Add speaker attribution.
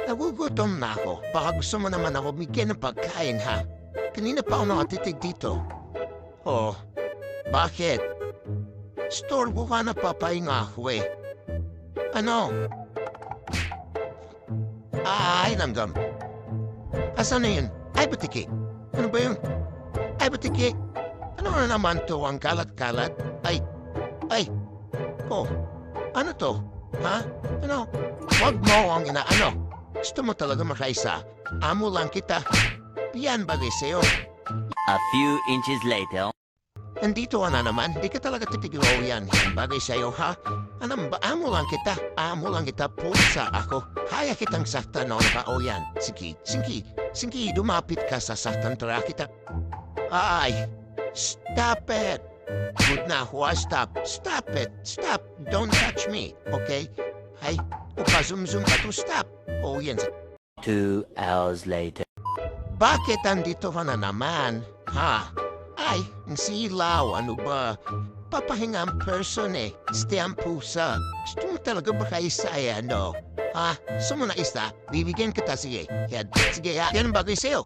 Speaker 1: Nagugutom na ako. Baka gusto mo naman ako bigyan ng pagkain, ha? Kanina pa ako nakatitig dito. Oh, bakit? Storbo ka na papahinga ako eh. Ano? Ay, langgam. Asan na yun? Ay, batiki. Ano ba yun? Ay, batiki. Ano na naman to ang kalat-kalat? Ay. Oh, ano to? Ha? Ano? Huwag mo ang inaano. Gusto mo talaga makaisa. Amo lang kita. Yan bagay sa'yo.
Speaker 2: A few inches later.
Speaker 1: Nandito ka na naman. Di ka talaga titigaw yan. Yan bagay sa'yo, ha? Anong ba? Amo lang kita. Amo lang kita. Pusa ako. Kaya kitang saktan noon pa o yan. Sige, dumapit ka sa saktan tara kita. Ay, stop it. Good na ako, stop. Stop it. Stop. Don't touch me, okay? Ay, upazum-zum ka to stop. O yan.
Speaker 2: 2 hours later.
Speaker 1: Bakit andito ka na naman? Ha? Ay, ang silaw, ano ba? Papahinga ang person eh. Ste ang pusa. Gusto mo talaga ba kayo sa no? Ha? Gusto mo na isa? Bibigyan kita, sige. Yan, sige, yan ang bagay sa'yo.